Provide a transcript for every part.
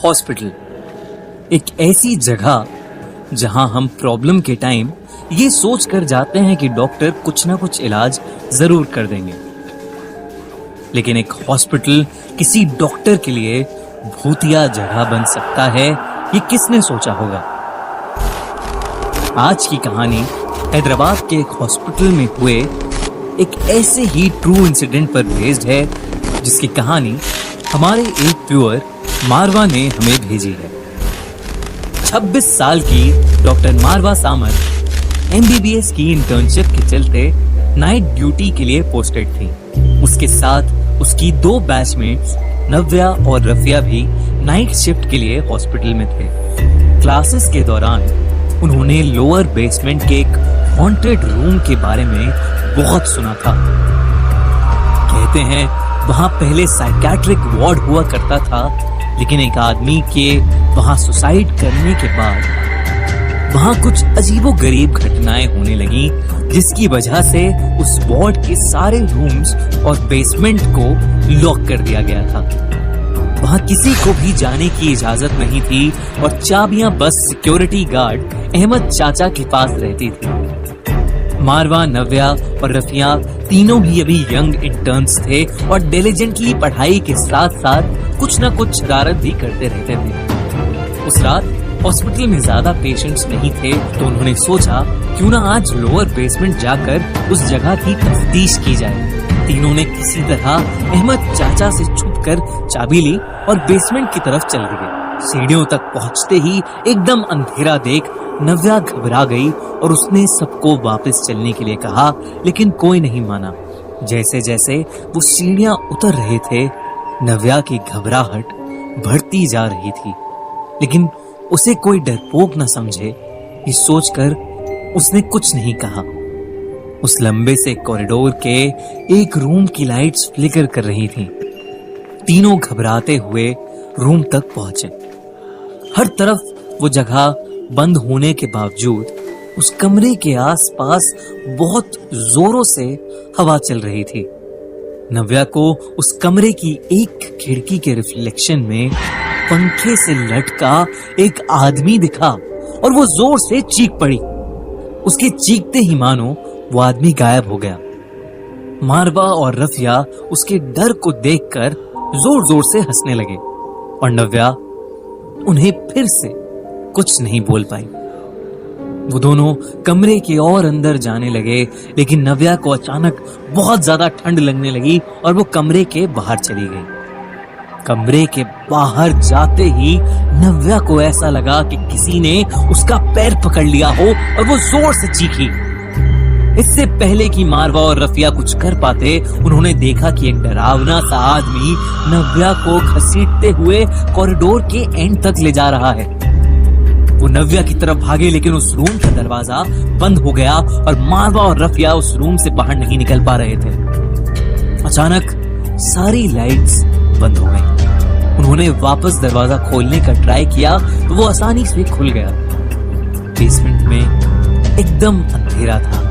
Hospital एक ऐसी जगह जहां हम प्रॉब्लम के टाइम ये सोच कर जाते हैं कि डॉक्टर कुछ ना कुछ इलाज जरूर कर देंगे, लेकिन एक हॉस्पिटल किसी डॉक्टर के लिए भूतिया जगह बन सकता है, ये किसने सोचा होगा। आज की कहानी हैदराबाद के एक हॉस्पिटल में हुए एक ऐसे ही ट्रू इंसिडेंट पर बेस्ड है, जिसकी कहानी हमारे एक व्यूअर मारवा ने हमें भेजी है। 26 साल की डॉक्टर मारवा सामर एमबीबीएस की इंटर्नशिप के चलते नाइट ड्यूटी के लिए पोस्टेड थी। उसके साथ उसकी 2 बैचमेट्स नव्या और रफिया भी नाइट शिफ्ट के लिए हॉस्पिटल में थे। क्लासेस के दौरान उन्होंने लोअर बेसमेंट के एक हॉन्टेड रूम के बारे में बहुत सुना था। कहते हैं वहां पहले साइकियाट्रिक वार्ड हुआ करता था, लेकिन एक आदमी के वहां सुसाइड करने के बाद वहां कुछ अजीबोगरीब घटनाएं होने लगी, जिसकी वजह से उस वार्ड के सारे रूम्स और बेसमेंट को लॉक कर दिया गया था। वहां किसी को भी जाने की इजाजत नहीं थी और चाबियां बस सिक्योरिटी गार्ड अहमद चाचा के पास रहती थी। मारवा, नव्या और रफिया तीनों भी अभी यंग इंटर्न्स थे और डिलिजेंटली पढ़ाई के साथ साथ कुछ ना कुछ शरारत भी करते रहते थे। उस रात हॉस्पिटल में ज्यादा पेशेंट्स नहीं थे, तो उन्होंने सोचा क्यों ना आज लोअर बेसमेंट जाकर उस जगह की तफ्तीश की जाए। तीनों ने किसी तरह अहमद चाचा से छुपकर चाबी ली और बेसमेंट की तरफ चल दिए। सीढ़ियों तक पहुंचते ही एकदम अंधेरा देख नव्या घबरा गई और उसने सबको वापस चलने के लिए कहा, लेकिन कोई नहीं माना। जैसे जैसे वो सीढ़ियां उतर रहे थे, नव्या की घबराहट बढ़ती जा रही थी, लेकिन उसे कोई डरपोक न समझे, ये सोचकर उसने कुछ नहीं कहा। उस लंबे से कॉरिडोर के एक रूम की लाइट्स फ्लिकर कर रही थीं। तीनों घबराते हुए रूम तक पहुंचे। हर तरफ वो जगह बंद होने के बावजूद उस कमरे के आसपास बहुत जोरों से हवा चल रही थी। नव्या को उस कमरे की एक खिड़की के रिफ्लेक्शन में पंखे से लटका एक आदमी दिखा और वो जोर से चीख पड़ी। उसके चीखते ही मानो वो आदमी गायब हो गया। मारवा और रफिया उसके डर को देखकर जोर जोर से हंसने लगे और नव्या उन्हें फिर से कुछ नहीं बोल पाई। वो दोनों कमरे के और अंदर जाने लगे, लेकिन नव्या को अचानक बहुत ज्यादा ठंड लगने लगी और वो कमरे के बाहर चली गई। कमरे के बाहर जाते ही नव्या को ऐसा लगा कि किसी ने उसका पैर पकड़ लिया हो और वो जोर से चीखी। इससे पहले कि मारवा और रफिया कुछ कर पाते, उन्होंने देखा कि एक डरावना सा आदमी नव्या को घसीटते हुए कॉरिडोर के एंड तक ले जा रहा है। वो नव्या की तरफ भागे, लेकिन उस रूम का दरवाजा बंद हो गया और मारवा और रफिया उस रूम से बाहर नहीं निकल पा रहे थे। अचानक सारी लाइट्स बंद हो गई। उन्होंने वापस दरवाजा खोलने का ट्राई किया तो वो आसानी से खुल गया। बेसमेंट में एकदम अंधेरा था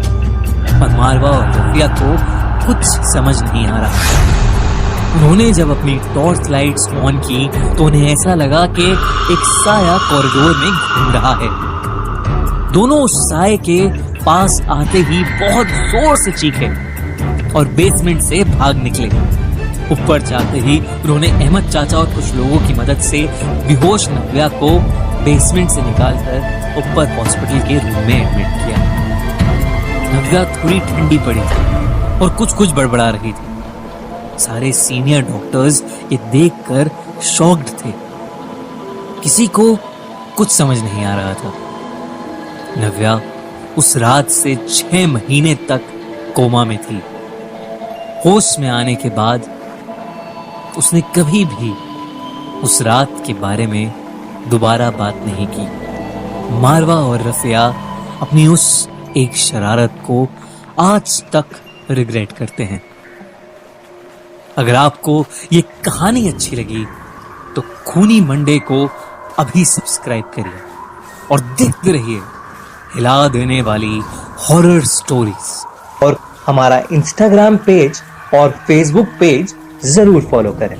और मारवा और रफिया को कुछ समझ नहीं आ रहा। उन्होंने जब अपनी टॉर्च लाइट्स ऑन की तो उन्हें ऐसा लगा कि एक साया कॉरिडोर में घूम रहा है। दोनों उस साये के पास आते ही बहुत जोर से चीखे और बेसमेंट से भाग निकले। ऊपर जाते ही उन्होंने अहमद चाचा और कुछ लोगों की मदद से बेहोश नव्या को बेसमेंट से निकालकर ऊपर हॉस्पिटल के रूम में एडमिट किया। नव्या थोड़ी ठंडी पड़ी थी और कुछ बड़बड़ा रही थी। सारे सीनियर डॉक्टर्स ये देखकर शॉक्ड थे। किसी को कुछ समझ नहीं आ रहा था। नव्या उस रात से 6 महीने तक कोमा में थी। होश में आने के बाद उसने कभी भी उस रात के बारे में दोबारा बात नहीं की। मारवा और रफिया अपनी उस एक शरारत को आज तक रिग्रेट करते हैं। अगर आपको ये कहानी अच्छी लगी तो खूनी मंडे को अभी सब्सक्राइब करिए और देखते रहिए हिला देने वाली हॉरर स्टोरीज। और हमारा इंस्टाग्राम पेज और फेसबुक पेज जरूर फॉलो करें।